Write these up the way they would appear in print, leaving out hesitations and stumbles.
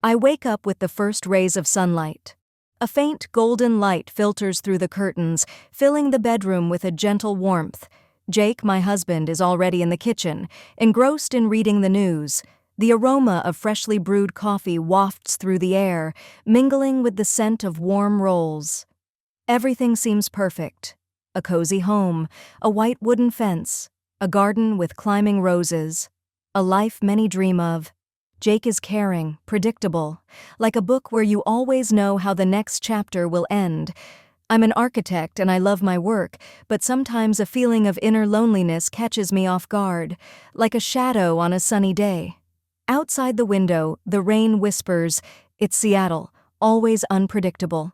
I wake up with the first rays of sunlight. A faint golden light filters through the curtains, filling the bedroom with a gentle warmth. Jake, my husband, is already in the kitchen, engrossed in reading the news. The aroma of freshly brewed coffee wafts through the air, mingling with the scent of warm rolls. Everything seems perfect. A cozy home, a white wooden fence, a garden with climbing roses, a life many dream of. Jake is caring, predictable, like a book where you always know how the next chapter will end. I'm an architect and I love my work, but sometimes a feeling of inner loneliness catches me off guard, like a shadow on a sunny day. Outside the window, the rain whispers, "It's Seattle, always unpredictable."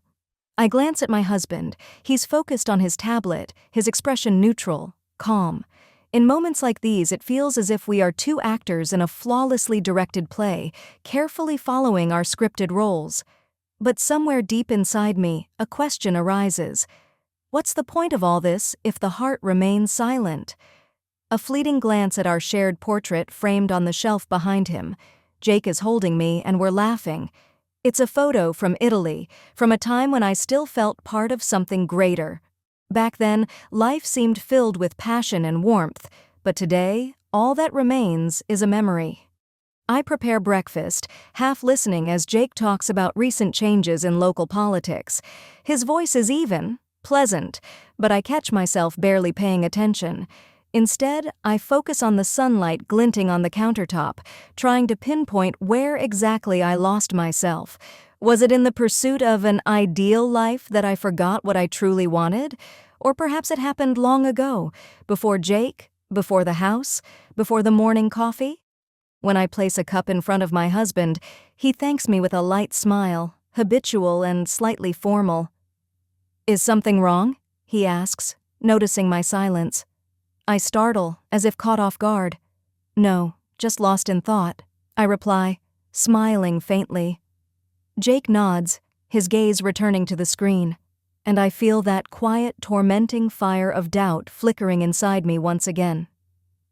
I glance at my husband. He's focused on his tablet, his expression neutral, calm. In moments like these, it feels as if we are two actors in a flawlessly directed play, carefully following our scripted roles. But somewhere deep inside me, a question arises. What's the point of all this if the heart remains silent? A fleeting glance at our shared portrait framed on the shelf behind him. Jake is holding me and we're laughing. It's a photo from Italy, from a time when I still felt part of something greater. Back then, life seemed filled with passion and warmth, but today, all that remains is a memory. I prepare breakfast, half listening as Jake talks about recent changes in local politics. His voice is even, pleasant, but I catch myself barely paying attention. Instead, I focus on the sunlight glinting on the countertop, trying to pinpoint where exactly I lost myself. Was it in the pursuit of an ideal life that I forgot what I truly wanted? Or perhaps it happened long ago, before Jake, before the house, before the morning coffee? When I place a cup in front of my husband, he thanks me with a light smile, habitual and slightly formal. "Is something wrong?" he asks, noticing my silence. I startle, as if caught off guard. "No, just lost in thought," I reply, smiling faintly. Jake nods, his gaze returning to the screen, and I feel that quiet, tormenting fire of doubt flickering inside me once again.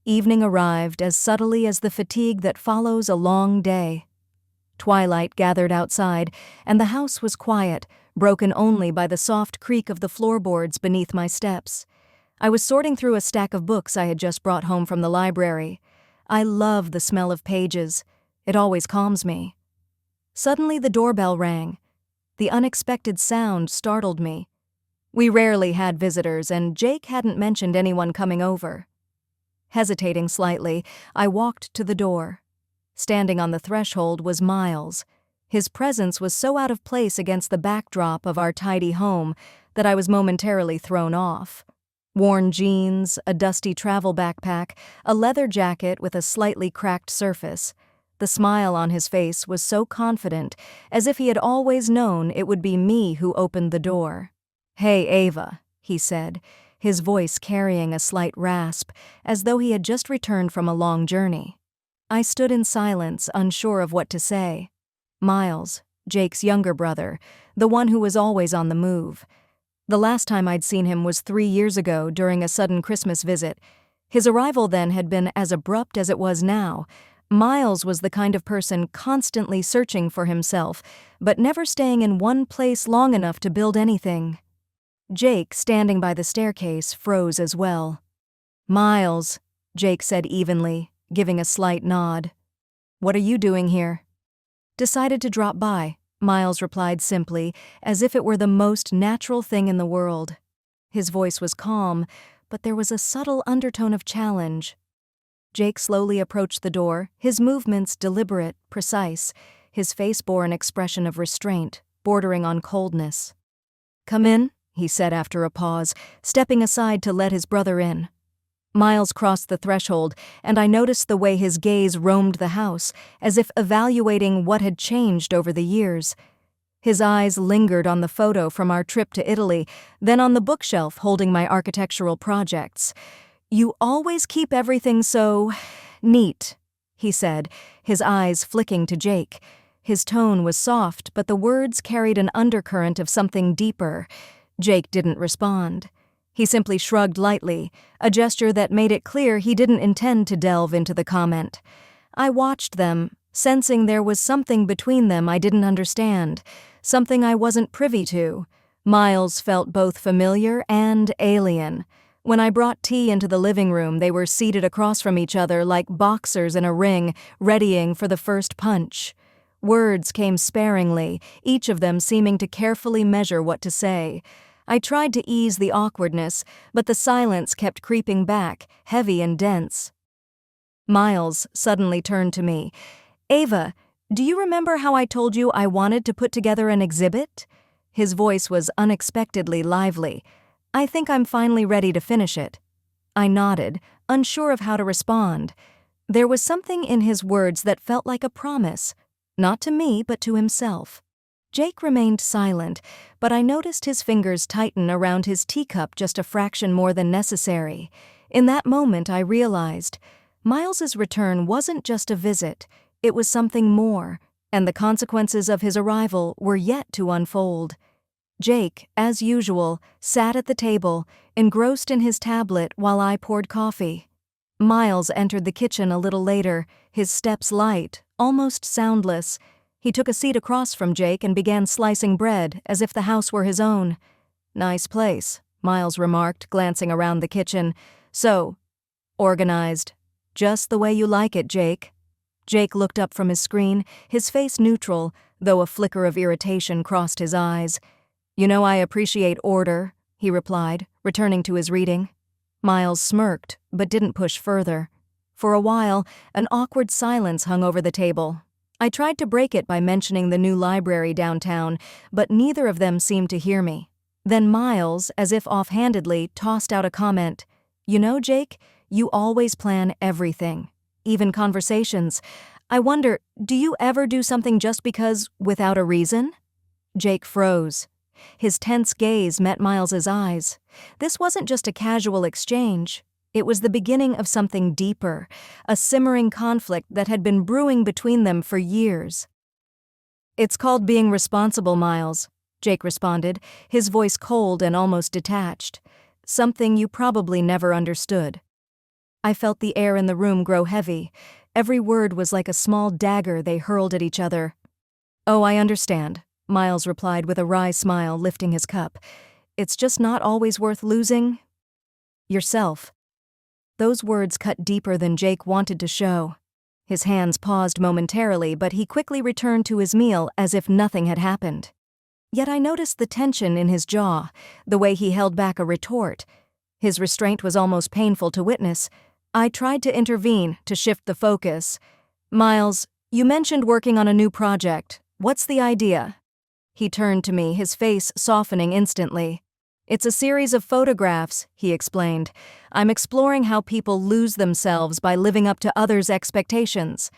Evening arrived as subtly as the fatigue that follows a long day. Twilight gathered outside, and the house was quiet, broken only by the soft creak of the floorboards beneath my steps. I was sorting through a stack of books I had just brought home from the library. I love the smell of pages. It always calms me. Suddenly the doorbell rang. The unexpected sound startled me. We rarely had visitors, and Jake hadn't mentioned anyone coming over. Hesitating slightly, I walked to the door. Standing on the threshold was Miles. His presence was so out of place against the backdrop of our tidy home that I was momentarily thrown off. Worn jeans, a dusty travel backpack, a leather jacket with a slightly cracked surface. The smile on his face was so confident, as if he had always known it would be me who opened the door. "Hey, Ava," he said, his voice carrying a slight rasp, as though he had just returned from a long journey. I stood in silence, unsure of what to say. Miles, Jake's younger brother, the one who was always on the move. The last time I'd seen him was 3 years ago during a sudden Christmas visit. His arrival then had been as abrupt as it was now. Miles was the kind of person constantly searching for himself, but never staying in one place long enough to build anything. Jake, standing by the staircase, froze as well. "Miles," Jake said evenly, giving a slight nod. "What are you doing here?" "Decided to drop by," Miles replied simply, as if it were the most natural thing in the world. His voice was calm, but there was a subtle undertone of challenge. Jake slowly approached the door, his movements deliberate, precise. His face bore an expression of restraint, bordering on coldness. "Come in," he said after a pause, stepping aside to let his brother in. Miles crossed the threshold, and I noticed the way his gaze roamed the house, as if evaluating what had changed over the years. His eyes lingered on the photo from our trip to Italy, then on the bookshelf holding my architectural projects. "You always keep everything so neat," he said, his eyes flicking to Jake. His tone was soft, but the words carried an undercurrent of something deeper. Jake didn't respond. He simply shrugged lightly, a gesture that made it clear he didn't intend to delve into the comment. I watched them, sensing there was something between them I didn't understand, something I wasn't privy to. Miles felt both familiar and alien. When I brought tea into the living room, they were seated across from each other like boxers in a ring, readying for the first punch. Words came sparingly, each of them seeming to carefully measure what to say. I tried to ease the awkwardness, but the silence kept creeping back, heavy and dense. Miles suddenly turned to me. "Ava, do you remember how I told you I wanted to put together an exhibit?" His voice was unexpectedly lively. "I think I'm finally ready to finish it." I nodded, unsure of how to respond. There was something in his words that felt like a promise, not to me but to himself. Jake remained silent, but I noticed his fingers tighten around his teacup just a fraction more than necessary. In that moment I realized Miles's return wasn't just a visit, it was something more, and the consequences of his arrival were yet to unfold. Jake, as usual, sat at the table, engrossed in his tablet while I poured coffee. Miles entered the kitchen a little later, his steps light, almost soundless. He took a seat across from Jake and began slicing bread as if the house were his own. "Nice place," Miles remarked, glancing around the kitchen. "So, organized. Just the way you like it, Jake." Jake looked up from his screen, his face neutral, though a flicker of irritation crossed his eyes. "You know I appreciate order," he replied, returning to his reading. Miles smirked, but didn't push further. For a while, an awkward silence hung over the table. I tried to break it by mentioning the new library downtown, but neither of them seemed to hear me. Then Miles, as if offhandedly, tossed out a comment. "You know, Jake, you always plan everything, even conversations. I wonder, do you ever do something just because, without a reason?" Jake froze. His tense gaze met Miles's eyes. This wasn't just a casual exchange. It was the beginning of something deeper, a simmering conflict that had been brewing between them for years. "It's called being responsible, Miles," Jake responded, his voice cold and almost detached. "Something you probably never understood." I felt the air in the room grow heavy. Every word was like a small dagger they hurled at each other. "Oh, I understand," Miles replied with a wry smile, lifting his cup. "It's just not always worth losing yourself." Those words cut deeper than Jake wanted to show. His hands paused momentarily, but he quickly returned to his meal as if nothing had happened. Yet I noticed the tension in his jaw, the way he held back a retort. His restraint was almost painful to witness. I tried to intervene, to shift the focus. "Miles, you mentioned working on a new project. What's the idea?" He turned to me, his face softening instantly. "It's a series of photographs," he explained. "I'm exploring how people lose themselves by living up to others' expectations.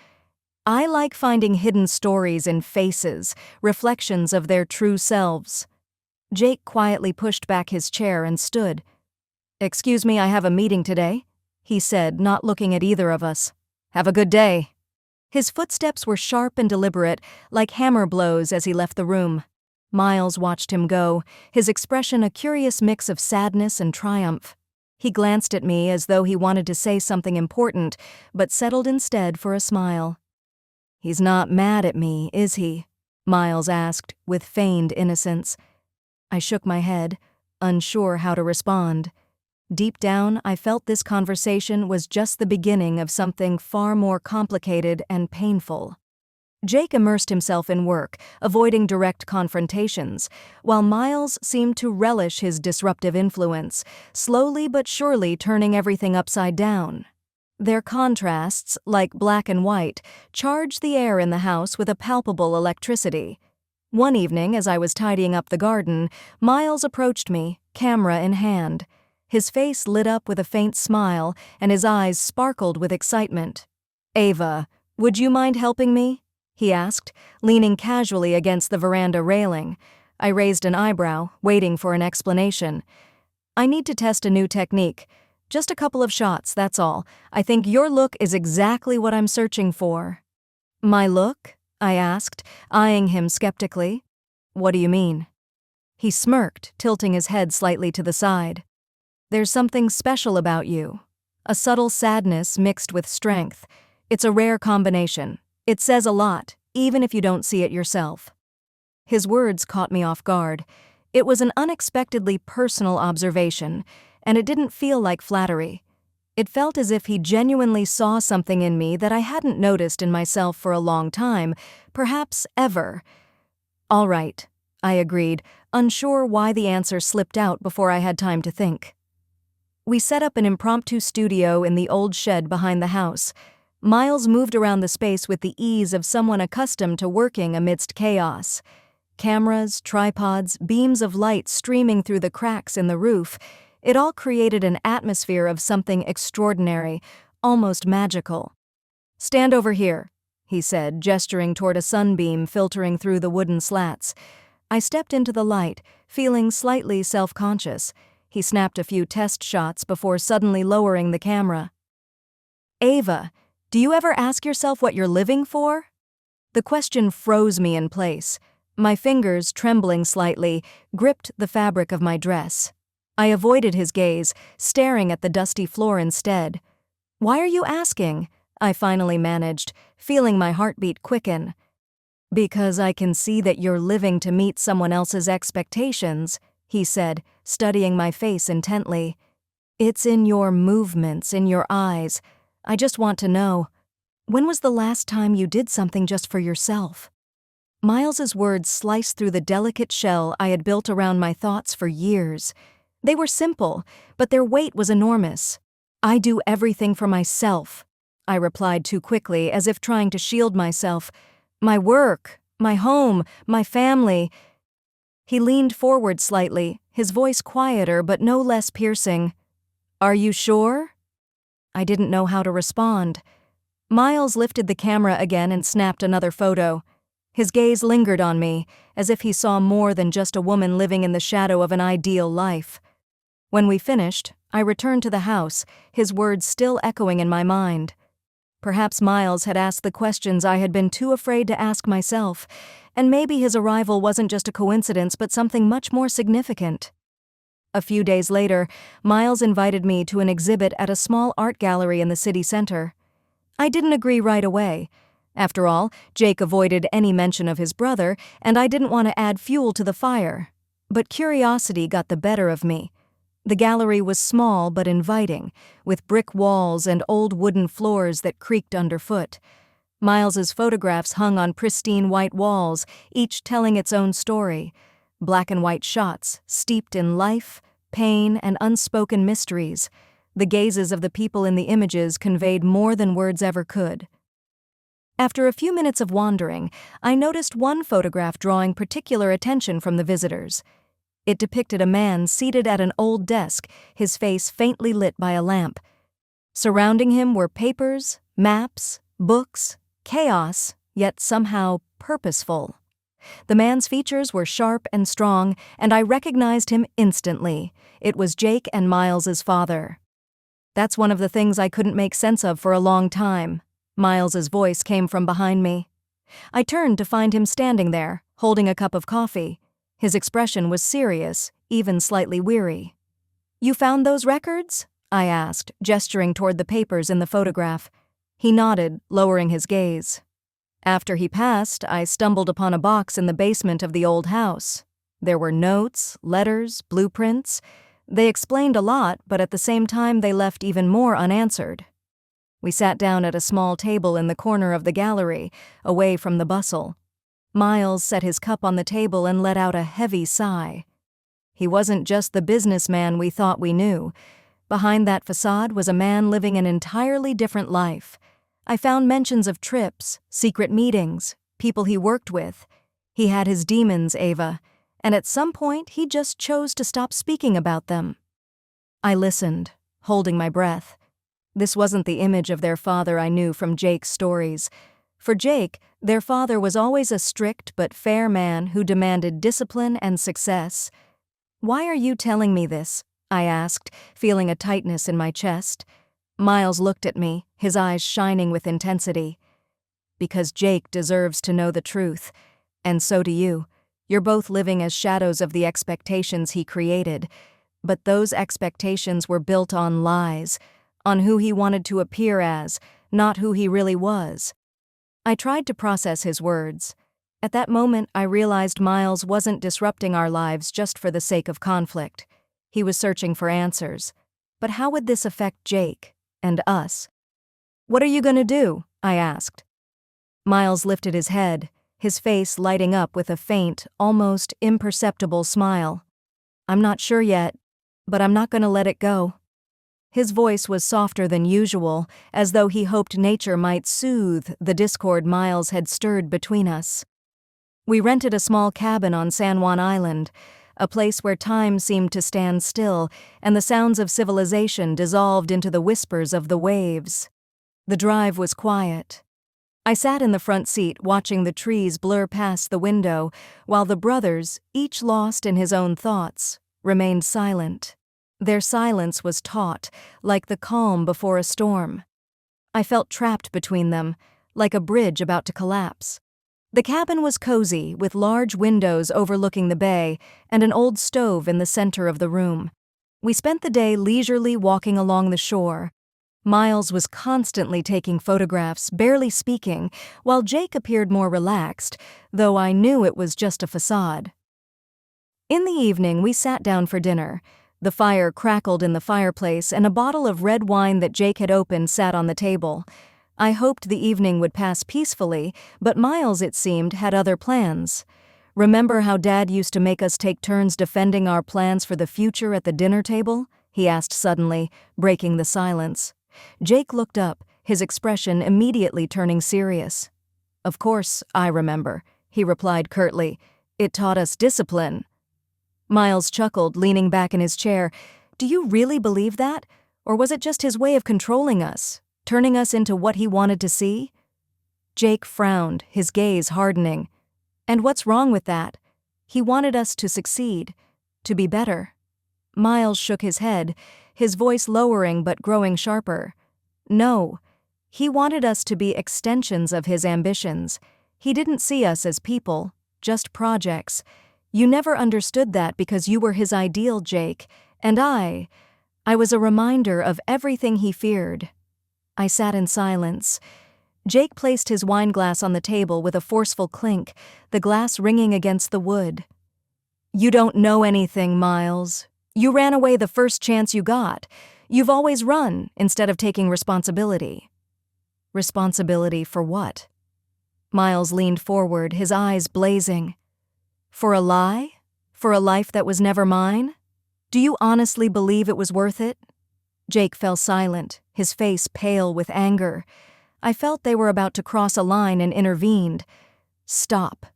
I like finding hidden stories in faces, reflections of their true selves." Jake quietly pushed back his chair and stood. "Excuse me, I have a meeting today," he said, not looking at either of us. "Have a good day." His footsteps were sharp and deliberate, like hammer blows as he left the room. Miles watched him go, his expression a curious mix of sadness and triumph. He glanced at me as though he wanted to say something important, but settled instead for a smile. "He's not mad at me, is he?" Miles asked, with feigned innocence. I shook my head, unsure how to respond. Deep down, I felt this conversation was just the beginning of something far more complicated and painful. Jake immersed himself in work, avoiding direct confrontations, while Miles seemed to relish his disruptive influence, slowly but surely turning everything upside down. Their contrasts, like black and white, charged the air in the house with a palpable electricity. One evening, as I was tidying up the garden, Miles approached me, camera in hand. His face lit up with a faint smile, and his eyes sparkled with excitement. "Ava, would you mind helping me?" he asked, leaning casually against the veranda railing. I raised an eyebrow, waiting for an explanation. "I need to test a new technique. Just a couple of shots, that's all. I think your look is exactly what I'm searching for." "My look?" I asked, eyeing him skeptically. "What do you mean?" He smirked, tilting his head slightly to the side. "There's something special about you. A subtle sadness mixed with strength. It's a rare combination. It says a lot, even if you don't see it yourself. His words caught me off guard. It was an unexpectedly personal observation, and it didn't feel like flattery. It felt as if he genuinely saw something in me that I hadn't noticed in myself for a long time, perhaps ever. All right, I agreed, unsure why the answer slipped out before I had time to think. We set up an impromptu studio in the old shed behind the house. Miles moved around the space with the ease of someone accustomed to working amidst chaos. Cameras, tripods, beams of light streaming through the cracks in the roof, it all created an atmosphere of something extraordinary, almost magical. "Stand over here," he said, gesturing toward a sunbeam filtering through the wooden slats. I stepped into the light, feeling slightly self-conscious. He snapped a few test shots before suddenly lowering the camera. "Ava, do you ever ask yourself what you're living for?" The question froze me in place. My fingers, trembling slightly, gripped the fabric of my dress. I avoided his gaze, staring at the dusty floor instead. "Why are you asking?" I finally managed, feeling my heartbeat quicken. "Because I can see that you're living to meet someone else's expectations," he said, studying my face intently. "It's in your movements, in your eyes. I just want to know, when was the last time you did something just for yourself?" Miles's words sliced through the delicate shell I had built around my thoughts for years. They were simple, but their weight was enormous. "I do everything for myself," I replied too quickly, as if trying to shield myself. "My work, my home, my family." He leaned forward slightly, his voice quieter but no less piercing. "Are you sure?" I didn't know how to respond. Miles lifted the camera again and snapped another photo. His gaze lingered on me, as if he saw more than just a woman living in the shadow of an ideal life. When we finished, I returned to the house, his words still echoing in my mind. Perhaps Miles had asked the questions I had been too afraid to ask myself, and maybe his arrival wasn't just a coincidence but something much more significant. A few days later, Miles invited me to an exhibit at a small art gallery in the city center. I didn't agree right away. After all, Jake avoided any mention of his brother, and I didn't want to add fuel to the fire. But curiosity got the better of me. The gallery was small but inviting, with brick walls and old wooden floors that creaked underfoot. Miles's photographs hung on pristine white walls, each telling its own story. Black and white shots, steeped in life, pain, and unspoken mysteries. The gazes of the people in the images conveyed more than words ever could. After a few minutes of wandering, I noticed one photograph drawing particular attention from the visitors. It depicted a man seated at an old desk, his face faintly lit by a lamp. Surrounding him were papers, maps, books, chaos, yet somehow purposeful. The man's features were sharp and strong, and I recognized him instantly. It was Jake and Miles's father. "That's one of the things I couldn't make sense of for a long time." Miles's voice came from behind me. I turned to find him standing there, holding a cup of coffee. His expression was serious, even slightly weary. "You found those records?" I asked, gesturing toward the papers in the photograph. He nodded, lowering his gaze. "After he passed, I stumbled upon a box in the basement of the old house. There were notes, letters, blueprints. They explained a lot, but at the same time they left even more unanswered." We sat down at a small table in the corner of the gallery, away from the bustle. Miles set his cup on the table and let out a heavy sigh. He wasn't just the businessman we thought we knew. Behind that facade was a man living an entirely different life. I found mentions of trips, secret meetings, people he worked with. He had his demons, Ava, and at some point he just chose to stop speaking about them. I listened, holding my breath. This wasn't the image of their father I knew from Jake's stories. For Jake, their father was always a strict but fair man who demanded discipline and success. "Why are you telling me this?" I asked, feeling a tightness in my chest. Miles looked at me, his eyes shining with intensity. "Because Jake deserves to know the truth. And so do you. You're both living as shadows of the expectations he created. But those expectations were built on lies, on who he wanted to appear as, not who he really was." I tried to process his words. At that moment, I realized Miles wasn't disrupting our lives just for the sake of conflict. He was searching for answers. But how would this affect Jake and us? "What are you going to do?" I asked. Miles lifted his head, his face lighting up with a faint, almost imperceptible smile. "I'm not sure yet, but I'm not going to let it go." His voice was softer than usual, as though he hoped nature might soothe the discord Miles had stirred between us. We rented a small cabin on San Juan Island, a place where time seemed to stand still and the sounds of civilization dissolved into the whispers of the waves. The drive was quiet. I sat in the front seat watching the trees blur past the window, while the brothers, each lost in his own thoughts, remained silent. Their silence was taut, like the calm before a storm. I felt trapped between them, like a bridge about to collapse. The cabin was cozy, with large windows overlooking the bay and an old stove in the center of the room. We spent the day leisurely walking along the shore. Miles was constantly taking photographs, barely speaking, while Jake appeared more relaxed, though I knew it was just a facade. In the evening, we sat down for dinner. The fire crackled in the fireplace, and a bottle of red wine that Jake had opened sat on the table. I hoped the evening would pass peacefully, but Miles, it seemed, had other plans. "Remember how Dad used to make us take turns defending our plans for the future at the dinner table?" he asked suddenly, breaking the silence. Jake looked up, his expression immediately turning serious. "Of course, I remember," he replied curtly. "It taught us discipline." Miles chuckled, leaning back in his chair. "Do you really believe that? Or was it just his way of controlling us, turning us into what he wanted to see?" Jake frowned, his gaze hardening. "And what's wrong with that? He wanted us to succeed, to be better." Miles shook his head, his voice lowering but growing sharper. "No, he wanted us to be extensions of his ambitions. He didn't see us as people, just projects. You never understood that because you were his ideal, Jake, and I was a reminder of everything he feared." I sat in silence. Jake placed his wine glass on the table with a forceful clink, the glass ringing against the wood. "You don't know anything, Miles. You ran away the first chance you got. You've always run instead of taking responsibility." "Responsibility for what?" Miles leaned forward, his eyes blazing. "For a lie? For a life that was never mine? Do you honestly believe it was worth it?" Jake fell silent, his face pale with anger. I felt they were about to cross a line and intervened. "Stop.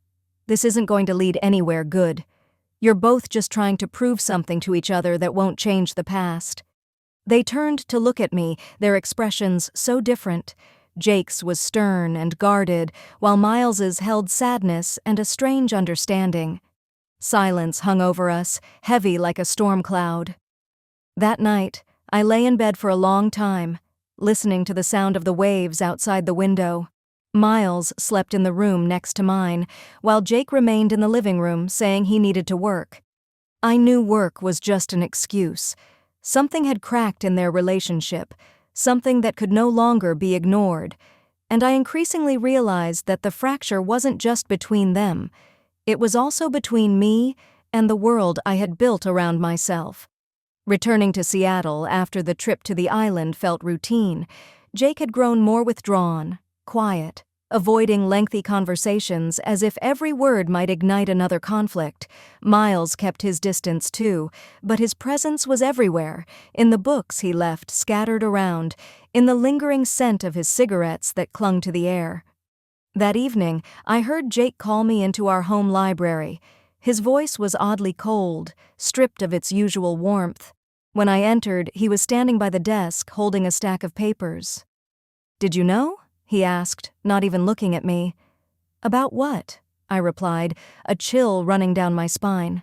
This isn't going to lead anywhere good. You're both just trying to prove something to each other that won't change the past." They turned to look at me, their expressions so different. Jake's was stern and guarded, while Miles's held sadness and a strange understanding. Silence hung over us, heavy like a storm cloud. That night, I lay in bed for a long time, listening to the sound of the waves outside the window. Miles slept in the room next to mine, while Jake remained in the living room saying he needed to work. I knew work was just an excuse. Something had cracked in their relationship, something that could no longer be ignored, and I increasingly realized that the fracture wasn't just between them. It was also between me and the world I had built around myself. Returning to Seattle after the trip to the island felt routine, Jake had grown more withdrawn, quiet, avoiding lengthy conversations as if every word might ignite another conflict. Miles kept his distance too, but his presence was everywhere, in the books he left scattered around, in the lingering scent of his cigarettes that clung to the air. That evening, I heard Jake call me into our home library. His voice was oddly cold, stripped of its usual warmth. When I entered, he was standing by the desk, holding a stack of papers. "Did you know?" he asked, not even looking at me. "About what?" I replied, a chill running down my spine.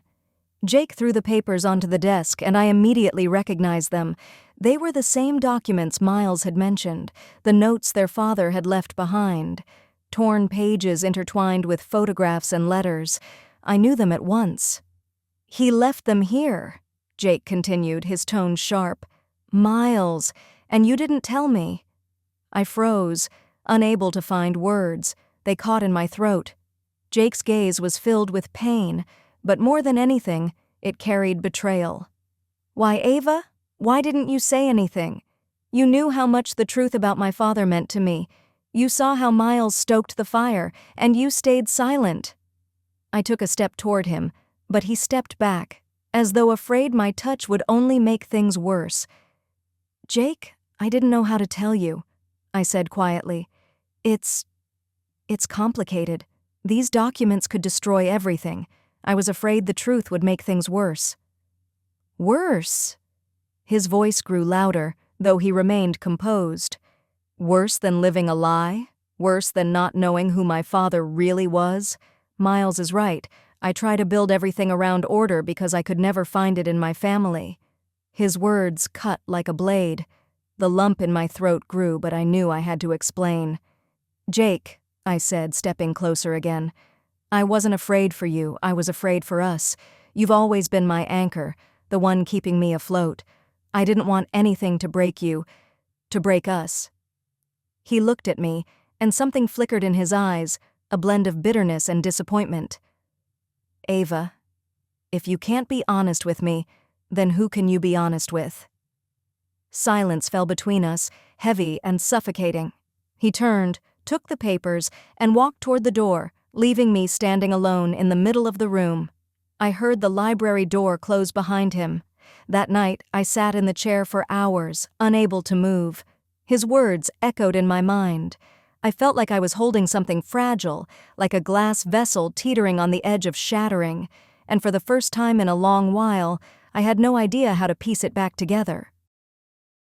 Jake threw the papers onto the desk, and I immediately recognized them. They were the same documents Miles had mentioned, the notes their father had left behind. Torn pages intertwined with photographs and letters. I knew them at once. "He left them here," Jake continued, his tone sharp. "Miles, and you didn't tell me." I froze, unable to find words. They caught in my throat. Jake's gaze was filled with pain, but more than anything, it carried betrayal. "Why, Ava? Why didn't you say anything? You knew how much the truth about my father meant to me. You saw how Miles stoked the fire, and you stayed silent." I took a step toward him, but he stepped back, as though afraid my touch would only make things worse. "Jake, I didn't know how to tell you," I said quietly. It's complicated. These documents could destroy everything. I was afraid the truth would make things worse." "Worse?" His voice grew louder, though he remained composed. "Worse than living a lie? Worse than not knowing who my father really was? Miles is right. I try to build everything around order because I could never find it in my family." His words cut like a blade. The lump in my throat grew, but I knew I had to explain. "Jake," I said, stepping closer again, "I wasn't afraid for you, I was afraid for us. You've always been my anchor, the one keeping me afloat. I didn't want anything to break you, to break us." He looked at me, and something flickered in his eyes, a blend of bitterness and disappointment. "Ava, if you can't be honest with me, then who can you be honest with?" Silence fell between us, heavy and suffocating. He turned, took the papers, and walked toward the door, leaving me standing alone in the middle of the room. I heard the library door close behind him. That night, I sat in the chair for hours, unable to move. His words echoed in my mind. I felt like I was holding something fragile, like a glass vessel teetering on the edge of shattering, and for the first time in a long while, I had no idea how to piece it back together.